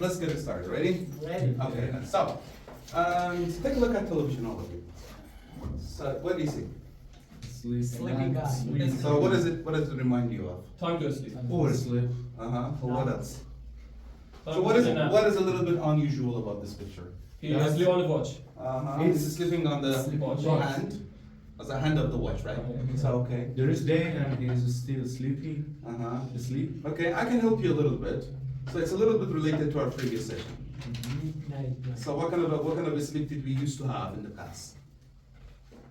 Let's get it started. Ready? Ready. Okay. So, take a look at television, all of you. So, what do you see? Sleeping guy. So, what is it? What does it remind you of? Time to sleep. Oh, sleep. What else? So, what is it? What is a little bit unusual about this picture? He is sleep on the watch. He's sleeping on the Watch. hand, as a hand of the watch, right? So, okay. There is day and he is still sleepy. Asleep. Okay, I can help you a little bit. So, it's a little bit related to our previous session. Night. So, what kind of a sleep did we used to have in the past?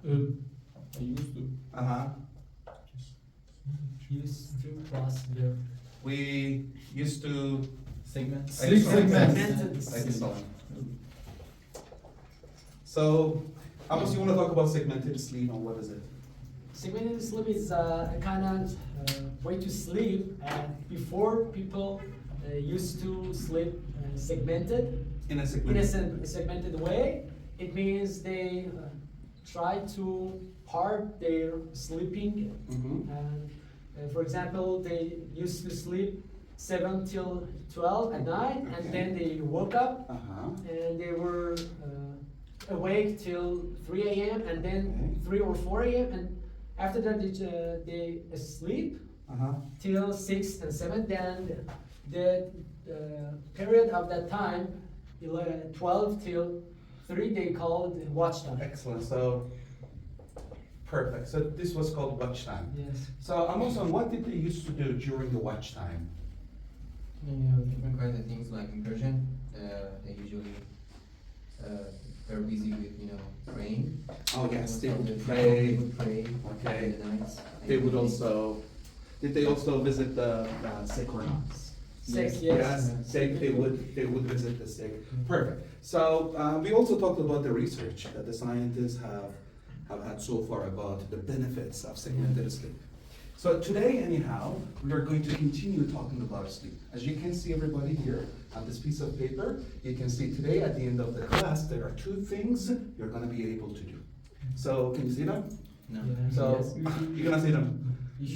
I used to. Used to plus the We used to Segment. Sleep segment. Excellent. So, Amos, you want to talk about segmented sleep, or what is it? segmented sleep is a kind of way to sleep. Before people used to sleep segmented In a in segment. a segmented way. It means they try to part their sleeping. Mhm. And for example, they used to sleep 7 till 12 at night, Okay. and then they woke up Uh-huh. and they were awake till 3 a.m. and then Okay. 3 or 4 a.m. and after that they sleep Uh-huh. till 6 and 7. Then the period of that time, 12 till 3, they call it watch time. Excellent. So, perfect. So this was called watch time. Yes. So, Amos, what did they used to do during the watch time? Different kinds of things like in Persian, they usually they're busy with praying. Oh yes, they would They pray. would pray Okay. in the nights. They would also. Did they also visit the sacred? Six, Yes, they would visit the sick. Perfect. So we also talked about the research that the scientists have had so far about the benefits of segmented sleep. So today, anyhow, we are going to continue talking about sleep. As you can see, everybody here on this piece of paper, you can see today at the end of the class there are 2 things you're going to be able to do. So can you see them? No. So you're gonna see them.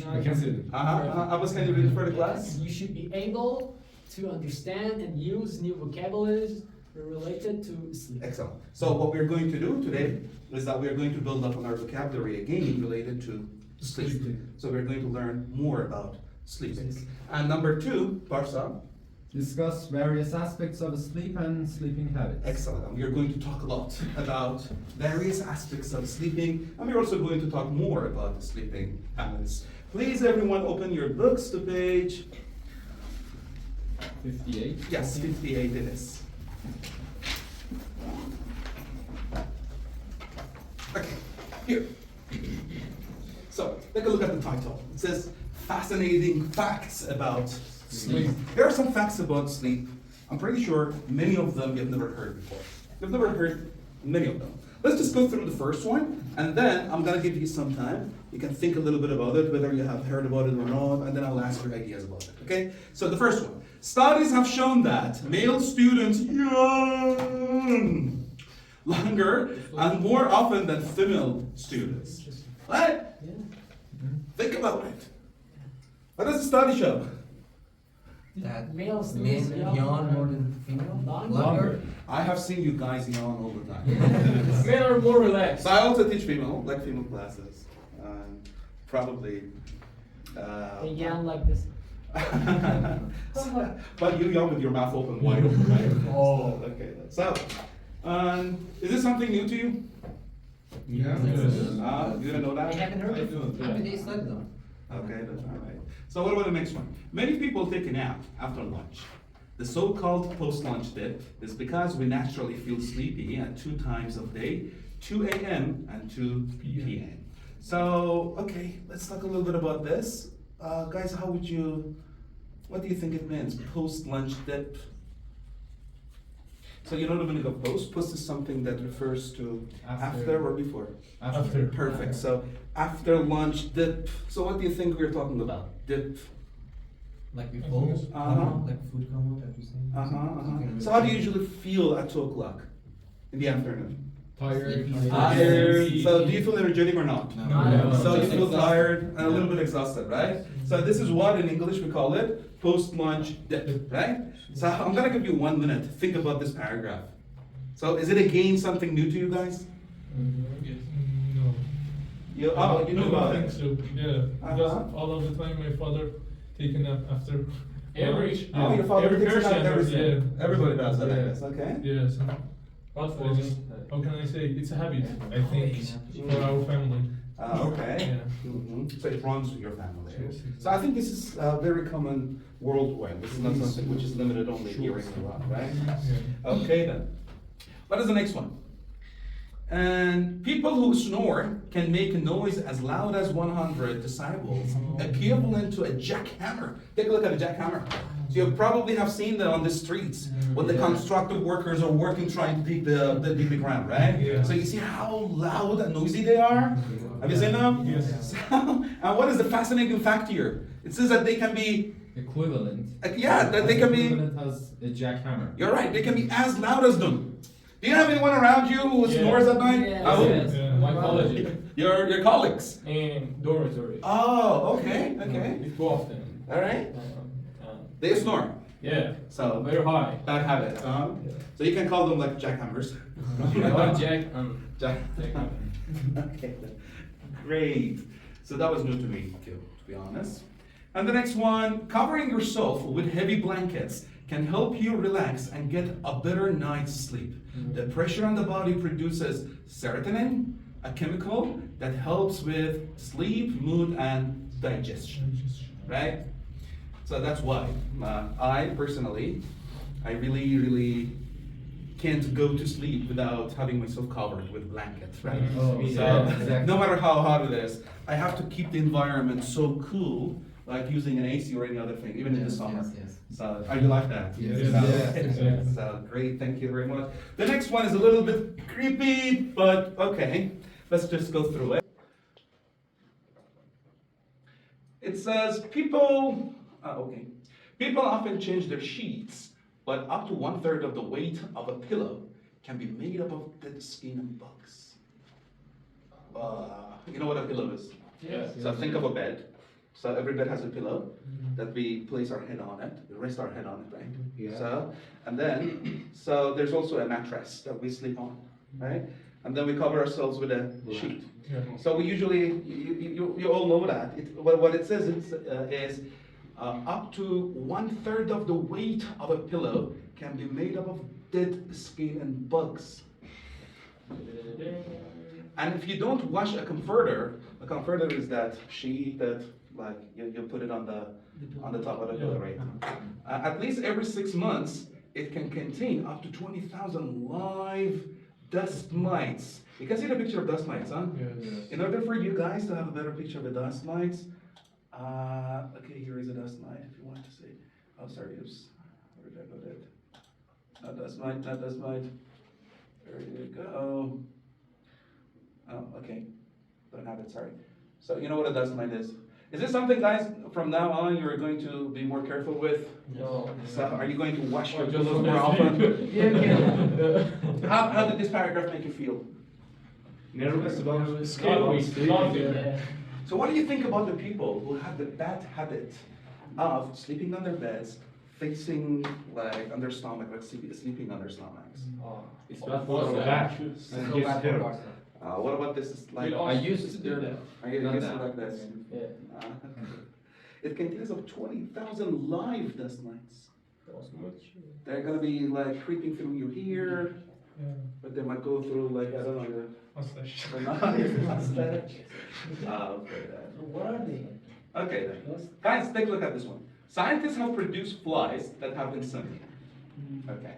I can see it. Abbas, can you read it for the class? You should be able to understand and use new vocabularies related to sleep. Excellent. So what we're going to do today is that we're going to build up on our vocabulary again related to sleep. So we're going to learn more about sleeping. And number 2, Barsa. Discuss various aspects of sleep and sleeping habits. Excellent. And we are going to talk a lot about various aspects of sleeping, and we're also going to talk more about the sleeping habits. Please, everyone, open your books to page 58. yes, 58 it is. Okay, here. So, take a look at the title. It says, Fascinating Facts About Sleep. There are some facts about sleep. I'm pretty sure many of them you've never heard before. You've never heard many of them. Let's just go through the first one, and then I'm gonna give you some time. You can think a little bit about it, whether you have heard about it or not, and then I'll ask your ideas about it, okay? So the first one. Studies have shown that male students yawn longer and more often than female students. Right? Yeah. Think about it. What does the study show? That Male men students yawn more than female. Longer. I have seen you guys yawn all the time. Men are more relaxed. So I also teach female classes. Probably. They yawn like this. But you yawn with your mouth open, wide open, right? Oh. Okay. So, is this something new to you? Yeah. You didn't know I that? haven't heard it. How do they study them? Okay, that's all right. So what about the next one? Many people take a nap after lunch. The so-called post-lunch dip is because we naturally feel sleepy at 2 times of day, 2 a.m. and 2 p.m. So, okay, let's talk a little bit about this. Guys, what do you think it means, post-lunch dip? So you know the meaning of post? Post is something that refers to after or before? After. Perfect. So after lunch dip. So what do you think we're talking about? Dip. Like before? Uh-huh. Like food coma that you say? So how do you usually feel at 2 o'clock in the afternoon? Tired. Tired. So do you feel energetic or not? No. So you Just feel exhausted. tired and a little bit exhausted, right? So this is what in English we call it post-lunch dip, right? So I'm gonna give you 1 minute to think about this paragraph. So is it again something new to you guys? No. You knew I don't about think it. so. Yeah, because Uh-huh. all of the time my father taken up after Every- lunch. Oh, your father Every thinks about person, everything. yeah. Everybody does that, I Yeah. guess, okay? Yes. What for It's- how can I say? It's a habit, I think, for our family. Okay. Yeah. Mhm. So it runs with your family. Yes. So I think this is very common worldwide. This is not something which is limited only here in Iran, right? Yeah. Okay then. What is the next one? And people who snore can make a noise as loud as 100 decibels, equivalent to a jackhammer. Take a look at a jackhammer. So you probably have seen that on the streets when the construction workers are working trying to dig the ground, right? Yeah. So you see how loud and noisy they are? Have you seen them? Yes. So, and what is the fascinating fact here? It says that they can be, Equivalent. yeah, that they can be, Equivalent as a jackhammer. you're right, they can be as loud as them. Do you have anyone around you who Yeah. snores at night? Yes. Oh, Yes, Yeah. my college. your colleagues. In dormitory. Oh, okay, okay. It's too often. All right. Uh, They snore. yeah. So Very high. bad habit. So you can call them like jackhammers. Not Jack. Jack. Jack. Okay. Great. So that was new to me too, to be honest. And the next one, covering yourself with heavy blankets can help you relax and get a better night's sleep. The pressure on the body produces serotonin, a chemical that helps with sleep, mood, and digestion. Right? So that's why I personally, I really can't go to sleep without having myself covered with blankets, right? Oh, So yeah, exactly. no matter how hot it is, I have to keep the environment so cool, like using an AC or any other thing, even in the Yes, summer. yes, yes. So are you like that? Yes. So, Yes. so great, thank you very much. The next one is a little bit creepy, but okay, let's just go through it. It says people often change their sheets, but up to 1/3 of the weight of a pillow can be made up of dead skin and bugs. You know what a pillow is? Yes. So think of a bed. So every bed has a pillow that we place our head on it, we rest our head on it, right? Yeah. So, and then, so there's also a mattress that we sleep on, right? And then we cover ourselves with a sheet. Yeah. So we usually, you all know that. What it says is up to 1/3 of the weight of a pillow can be made up of dead skin and bugs. And if you don't wash a comforter is that sheet that like you put it on the top of the pillow, right? At least every 6 months, it can contain up to 20,000 live dust mites. You can see the picture of dust mites, huh? Yes. In order for you guys to have a better picture of the dust mites, okay, here is a dust mite if you want to see. Oh, sorry, oops. Where did I put it? Not dust mite, not dust mite. There you go. Oh, okay. Don't have it, sorry. So you know what a dust mite is? Is this something, guys, from now on you're going to be more careful with? No. So are you going to wash your Or just pillows when more I often? sleep. Yeah. How did this paragraph make you feel? Nervous about Yeah. So what do you think about the people who have the bad habit of sleeping on their beds, facing like on their stomach, like sleeping on their stomachs? It's bad for for the the back. So bad for Barca. What about this? Is like, I used to do that. are you Not used to that. like this? Yeah. It contains of 20,000 live dust mites. That was much. They're gonna be like creeping through your ear, Yeah. but they might go through like, I don't know, your Mustache. mustache. Okay, What are they? okay then. Guys, take a look at this one. Scientists have produced flies that have insomnia. Okay.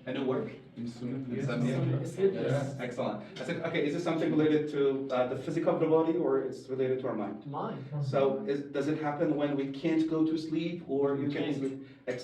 Any work? Insomnia. Yes. Excellent. I said, okay, is this something related to the physical of the body or it's related to our mind? Mine. So does it happen when we can't go to sleep or you can Can't. sleep? Excellent.